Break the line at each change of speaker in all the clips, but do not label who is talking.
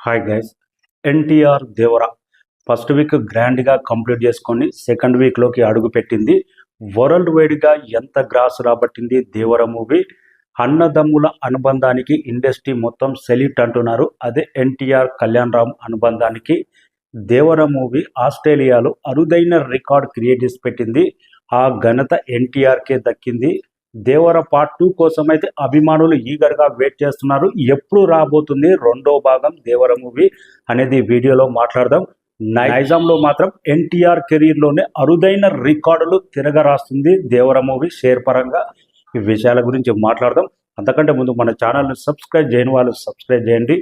Hi guys. NTR Devara first week గ్రాండ్గా complete చేసుకొని second వీక్లోకి అడుగు పెట్టింది. వరల్డ్ వైడ్గా ఎంత గ్రాస్ రాబట్టింది దేవర మూవీ. అన్నదమ్ముల అనుబంధానికి ఇండస్ట్రీ మొత్తం సెల్యూట్ అంటున్నారు. అదే ఎన్టీఆర్ కళ్యాణ్ రామ్ అనుబంధానికి దేవర మూవీ ఆస్ట్రేలియాలో అరుదైన రికార్డ్ క్రియేట్ చేసి పెట్టింది. ఆ ఘనత ఎన్టీఆర్కే దక్కింది. దేవర పార్ట్ 2 కోసం అయితే అభిమానులు ఈగర్గా వెయిట్ చేస్తున్నారు. ఎప్పుడు రాబోతుంది రెండో భాగం దేవర మూవీ అనేది వీడియోలో మాట్లాడదాం. నైజాంలో మాత్రం ఎన్టీఆర్ కెరీర్లోనే అరుదైన రికార్డులు తిరగరాస్తుంది దేవర మూవీ షేర్ పరంగా. ఈ విషయాల గురించి మాట్లాడదాం. అంతకంటే ముందు మన ఛానల్ని సబ్స్క్రైబ్ చేయని వాళ్ళు సబ్స్క్రైబ్ చేయండి.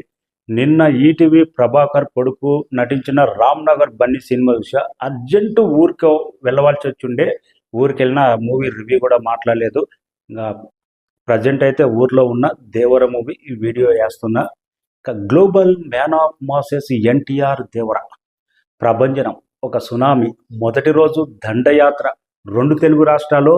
నిన్న ఈటీవీ ప్రభాకర్ కొడుకు నటించిన రామ్ నగర్ బన్నీ సినిమా చూసా. అర్జెంటు ఊరికి వెళ్ళవలసి వచ్చిండే. ఊరికి వెళ్ళిన మూవీ రివ్యూ కూడా మాట్లాడలేదు. ఇంకా ప్రజెంట్ అయితే ఊర్లో ఉన్న దేవర మూవీ ఈ వీడియో వేస్తున్నా. Global man of masses NTR Devara ప్రభంజనం ఒక సునామీ. మొదటి రోజు దండయాత్ర 2 తెలుగు రాష్ట్రాల్లో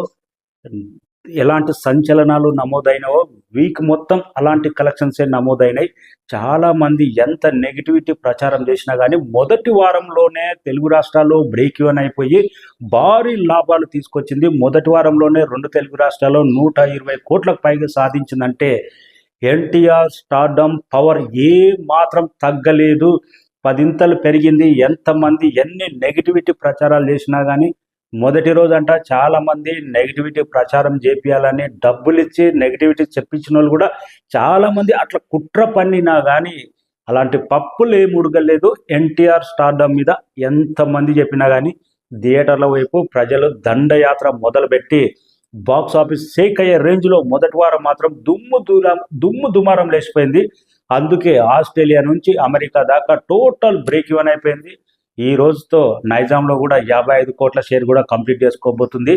ఎలాంటి సంచలనాలు నమోదైనవో వీక్ మొత్తం అలాంటి కలెక్షన్సే నమోదైనాయి. చాలామంది ఎంత నెగిటివిటీ ప్రచారం చేసినా కానీ మొదటి వారంలోనే తెలుగు రాష్ట్రాల్లో బ్రేక్ ఈవెన్ అయిపోయి భారీ లాభాలు తీసుకొచ్చింది. మొదటి వారంలోనే 2 తెలుగు రాష్ట్రాల్లో 120 కోట్లకు పైగా సాధించిందంటే ఎన్టీఆర్ స్టార్డమ్ పవర్ ఏ మాత్రం తగ్గలేదు, 10 పెరిగింది. ఎంతమంది ఎన్ని నెగిటివిటీ ప్రచారాలు చేసినా కానీ మొదటి రోజు అంట చాలామంది నెగిటివిటీ ప్రచారం చేపియాలని డబ్బులు ఇచ్చి నెగిటివిటీ చెప్పించిన వాళ్ళు కూడా చాలామంది అట్లా కుట్ర పన్నినా కానీ అలాంటి పప్పులు ఏమి ఉడగలేదు. ఎన్టీఆర్ స్టార్డమ్ మీద ఎంతమంది చెప్పినా కానీ థియేటర్ల వైపు ప్రజలు దండయాత్ర మొదలుపెట్టి బాక్స్ ఆఫీస్ షేక్ అయ్యే రేంజ్లో మొదటి వారం మాత్రం దుమ్ము దుమారం లేచిపోయింది. అందుకే ఆస్ట్రేలియా నుంచి అమెరికా దాకా టోటల్ బ్రేక్ ఈవెన్ అయిపోయింది. ఈ రోజుతో నైజాంలో కూడా 55 కోట్ల షేర్ కూడా కంప్లీట్ చేసుకోబోతుంది.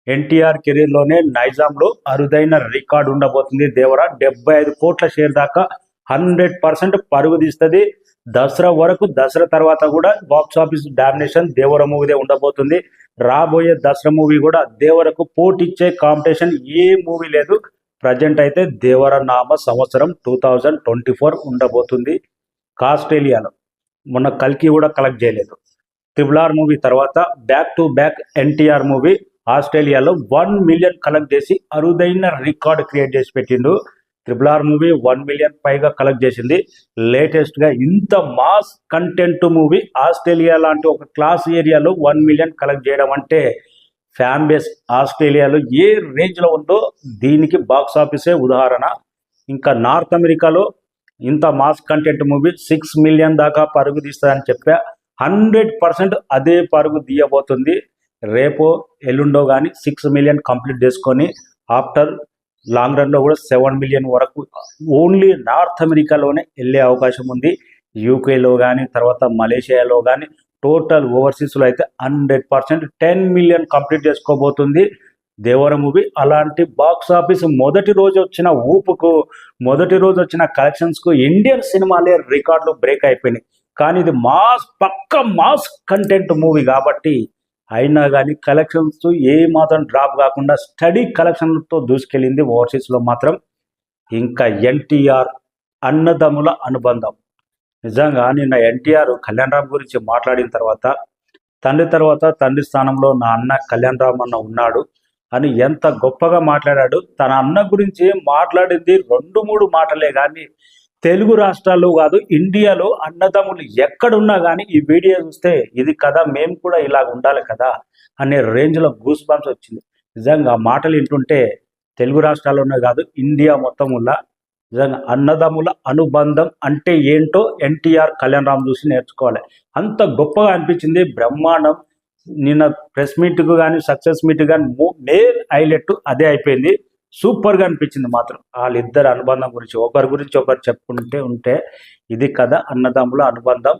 ఎన్టీఆర్ కెరీర్లోనే నైజాంలో అరుదైన రికార్డు ఉండబోతుంది. దేవర 75 కోట్ల షేర్ దాకా 100% పరుగు తీస్తుంది. దసరా వరకు, దసరా తర్వాత కూడా బాక్స్ ఆఫీస్ డామినేషన్ దేవర మూవీదే ఉండబోతుంది. రాబోయే దసరా మూవీ కూడా దేవరకు పోటీచ్చే కాంపిటీషన్ ఏ మూవీ లేదు. ప్రజెంట్ అయితే దేవర నామ సంవత్సరం 2024 ఉండబోతుంది. ఆస్ట్రేలియాలో మొన్న కల్కి కూడా కలెక్ట్ చేయలేదు. RRR మూవీ తర్వాత back to back NTR movie ఆస్ట్రేలియాలో 1 మిలియన్ కలెక్ట్ చేసి అరుదైన రికార్డు క్రియేట్ చేసి పెట్టిండు. RRR మూవీ 1 మిలియన్ పైగా కలెక్ట్ చేసింది. లేటెస్ట్గా ఇంత మాస్ కంటెంట్ మూవీ ఆస్ట్రేలియా లాంటి ఒక క్లాస్ ఏరియాలో 1 మిలియన్ కలెక్ట్ చేయడం అంటే ఫ్యాన్ బేస్ ఆస్ట్రేలియాలో ఏ రేంజ్లో ఉందో దీనికి బాక్స్ ఆఫీసే ఉదాహరణ. ఇంకా నార్త్ అమెరికాలో ఇంత మాస్ కంటెంట్ మూవీ 6 మిలియన్ దాకా పరుగు తీస్తుందని చెప్పా. 100% అదే పరుగు తీయబోతుంది. రేపో ఎల్లుండో కానీ 6 మిలియన్ కంప్లీట్ చేసుకొని ఆఫ్టర్ లాంగ్ రన్లో కూడా 7 మిలియన్ వరకు ఓన్లీ నార్త్ అమెరికాలోనే వెళ్ళే అవకాశం ఉంది. యూకేలో కానీ తర్వాత మలేషియాలో కానీ టోటల్ ఓవర్సీస్లో అయితే 100% 10 మిలియన్ కంప్లీట్ చేసుకోబోతుంది దేవర మూవీ. అలాంటి బాక్స్ ఆఫీస్ మొదటి రోజు వచ్చిన ఊపుకు, మొదటి రోజు వచ్చిన కలెక్షన్స్కు ఇండియన్ సినిమాలే రికార్డులు బ్రేక్ అయిపోయినాయి. కానీ ఇది పక్క మాస్ కంటెంట్ మూవీ కాబట్టి అయినా కానీ కలెక్షన్స్ ఏ మాత్రం డ్రాప్ కాకుండా స్టడీ కలెక్షన్లతో దూసుకెళ్ళింది ఓవర్సీస్లో మాత్రం. ఇంకా ఎన్టీఆర్ అన్నదమ్ముల అనుబంధం నిజంగా నిన్న ఎన్టీఆర్ కళ్యాణ్ రామ్ గురించి మాట్లాడిన తర్వాత తండ్రి స్థానంలో నా అన్న కళ్యాణ్ రామ్ అన్న ఉన్నాడు అని ఎంత గొప్పగా మాట్లాడాడు. తన అన్న గురించి మాట్లాడింది 2-3 మాటలే కానీ తెలుగు రాష్ట్రాల్లో కాదు ఇండియాలో అన్నదమ్ములు ఎక్కడున్నా కానీ ఈ వీడియో చూస్తే ఇది కదా మేము కూడా ఇలా ఉండాలి కదా అనే రేంజ్లో గూస్ బంప్స్ వచ్చింది. నిజంగా మాటలు వింటుంటే తెలుగు రాష్ట్రాల్లోనే కాదు ఇండియా మొత్తం ఉన్న నిజంగా అన్నదమ్ముల అనుబంధం అంటే ఏంటో ఎన్టీఆర్ కళ్యాణ్ రామ్ చూసి నేర్చుకోవాలి. అంత గొప్పగా అనిపించింది. బ్రహ్మాండం. నిన్న ప్రెస్ మీట్కు కానీ సక్సెస్ మీట్ కానీ మెయిన్ హైలైట్ అదే అయిపోయింది. సూపర్గా అనిపించింది మాత్రం వాళ్ళిద్దరు అనుబంధం గురించి. ఒకరి గురించి ఒకరు చెప్పుకుంటే ఉంటే ఇది కదా అన్నదమ్ముల అనుబంధం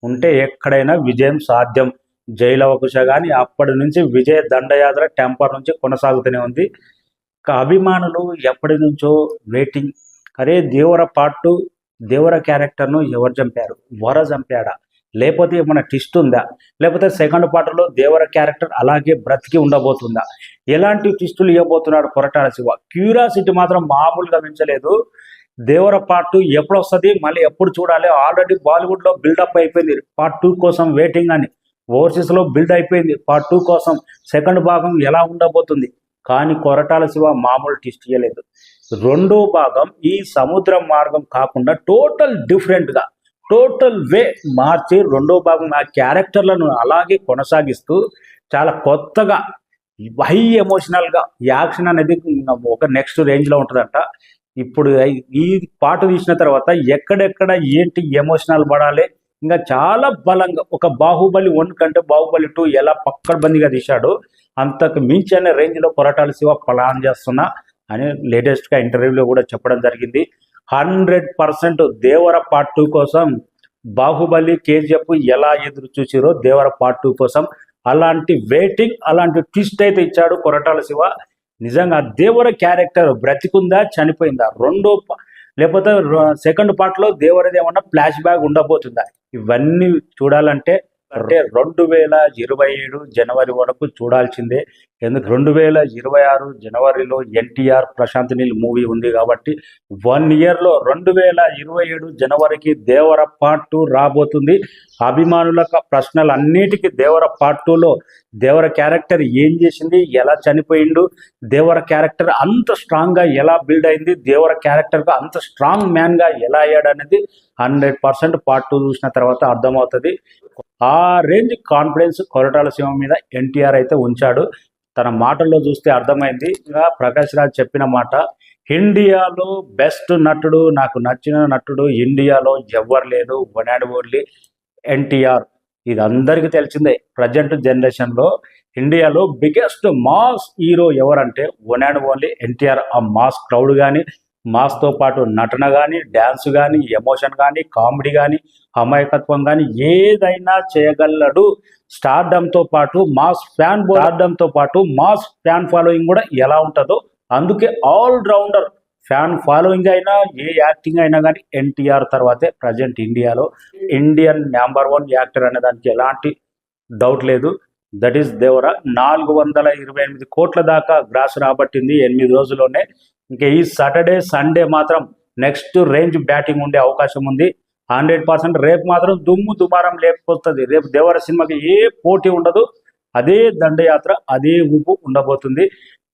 ఉంటే ఎక్కడైనా విజయం సాధ్యం. జైలవకుశ కానీ అప్పటి నుంచి విజయ దండయాత్ర టెంపర్ నుంచి కొనసాగుతూనే ఉంది. అభిమానులు ఎప్పటి నుంచో వెయిటింగ్. అరే దేవర పార్ట్ 2 దేవర క్యారెక్టర్ను ఎవరు చంపారు? వర చంపాడా? లేకపోతే ఏమైనా ట్విస్ట్ ఉందా? లేకపోతే సెకండ్ పార్ట్లో దేవర క్యారెక్టర్ అలాగే బ్రతికి ఉండబోతుందా? ఎలాంటి ట్విస్టులు ఇవ్వబోతున్నాడు కొరటాల శివ? క్యూరియాసిటీ మాత్రం మామూలుగా పెంచలేదు. దేవర పార్ట్ 2 ఎప్పుడు వస్తుంది, మళ్ళీ ఎప్పుడు చూడాలి? ఆల్రెడీ బాలీవుడ్లో బిల్డప్ అయిపోయింది పార్ట్ 2 కోసం వెయిటింగ్ అని. ఓవర్సీస్లో బిల్డ్ అయిపోయింది పార్ట్ 2 కోసం సెకండ్ భాగం ఎలా ఉండబోతుంది. కానీ కొరటాల శివ మామూలు ట్విస్ట్ ఇవ్వలేదు. రెండో భాగం ఈ సముద్ర మార్గం కాకుండా టోటల్ డిఫరెంట్గా టోటల్ వే మార్చి రెండో భాగం ఆ క్యారెక్టర్లను అలాగే కొనసాగిస్తూ చాలా కొత్తగా హై ఎమోషనల్గా యాక్షన్ అనేది ఒక నెక్స్ట్ రేంజ్లో ఉంటుందంట. ఇప్పుడు ఈ పాట తీసిన తర్వాత ఎక్కడెక్కడ ఏంటి ఎమోషనల్ పడాలి, ఇంకా చాలా బలంగా ఒక బాహుబలి 1 కంటే బాహుబలి 2 ఎలా పక్కడబందిగా తీశాడు అంతకు మించి అనే రేంజ్లో కొరటాల శివ ప్లాన్ చేస్తున్నా అని లేటెస్ట్గా ఇంటర్వ్యూలో కూడా చెప్పడం జరిగింది. 100% దేవర పార్ట్ 2 కోసం బాహుబలి కేజీఎఫ్ ఎలా ఎదురు చూసిరో దేవర పార్ట్ 2 కోసం అలాంటి వెయిటింగ్ అలాంటి ట్విస్ట్ అయితే ఇచ్చాడు కొరటాల శివ. నిజంగా దేవర క్యారెక్టర్ బ్రతికుందా చనిపోయిందా, లేకపోతే సెకండ్ పార్ట్లో దేవరది ఏమన్నా ఫ్లాష్ బ్యాక్ ఉండబోతుందా, ఇవన్నీ చూడాలంటే 2027 జనవరి వరకు చూడాల్సిందే. ఎందుకు 2026 జనవరిలో ఎన్టీఆర్ ప్రశాంత్ నీల్ మూవీ ఉంది కాబట్టి 1 ఇయర్లో 2027 జనవరికి దేవర పార్ట్ 2 రాబోతుంది. అభిమానుల ప్రశ్నలు అన్నిటికీ దేవర పార్ట్ 2లో దేవర క్యారెక్టర్ ఏం చేసింది, ఎలా చనిపోయిండు, దేవర క్యారెక్టర్ అంత స్ట్రాంగ్గా ఎలా బిల్డ్ అయింది, దేవర క్యారెక్టర్గా అంత స్ట్రాంగ్ మ్యాన్గా ఎలా అయ్యాడు అనేది 100% పార్ట్ 2 చూసిన తర్వాత అర్థమవుతుంది. ఆ రేంజ్ కాన్ఫిడెన్స్ కొరటాల శివ మీద ఎన్టీఆర్ అయితే ఉంచాడు. తన మాటల్లో చూస్తే అర్థమైంది. ఇంకా ప్రకాష్ రాజ్ చెప్పిన మాట, ఇండియాలో బెస్ట్ నటుడు, నాకు నచ్చిన నటుడు ఇండియాలో ఎవ్వరు లేదు, వన్ అండ్ ఓన్లీ ఎన్టీఆర్. ఇది అందరికీ తెలిసిందే. ప్రజెంట్ జనరేషన్లో ఇండియాలో బిగ్గెస్ట్ మాస్ హీరో ఎవరంటే వన్ అండ్ ఓన్లీ ఎన్టీఆర్. ఆ మాస్ క్రౌడ్ కానీ, మాస్తో పాటు నటన కానీ, డ్యాన్స్ కానీ, ఎమోషన్ కానీ, కామెడీ కానీ, అమాయకత్వం కానీ ఏదైనా చేయగలడు. స్టార్డంతో పాటు మాస్ ఫ్యాన్ ఫాలోయింగ్ కూడా ఎలా ఉంటుందో, అందుకే ఆల్రౌండర్ ఫ్యాన్ ఫాలోయింగ్ అయినా ఏ యాక్టింగ్ అయినా కానీ ఎన్టీఆర్ తర్వాతే ప్రజెంట్ ఇండియాలో ఇండియన్ #1 యాక్టర్ అనే దానికి ఎలాంటి డౌట్ లేదు. దట్ ఈస్ దేవర. 428 కోట్ల దాకా గ్రాస్ రాబట్టింది 8 రోజుల్లోనే. ఇంకా ఈ సాటర్డే సండే మాత్రం నెక్స్ట్ రేంజ్ బ్యాటింగ్ ఉండే అవకాశం ఉంది. 100% రేపు మాత్రం దుమారం లేకపోతుంది. రేపు దేవర సినిమాకి ఏ పోటీ ఉండదు. అదే దండయాత్ర, అదే ఊపు ఉండబోతుంది.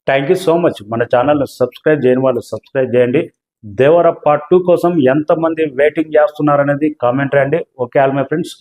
Thank you so much. మన ఛానల్ని సబ్స్క్రైబ్ చేయని వాళ్ళు సబ్స్క్రైబ్ చేయండి. దేవర పార్ట్ 2 కోసం ఎంతమంది వెయిటింగ్ చేస్తున్నారనేది కామెంట్ రండి. Okay all my friends.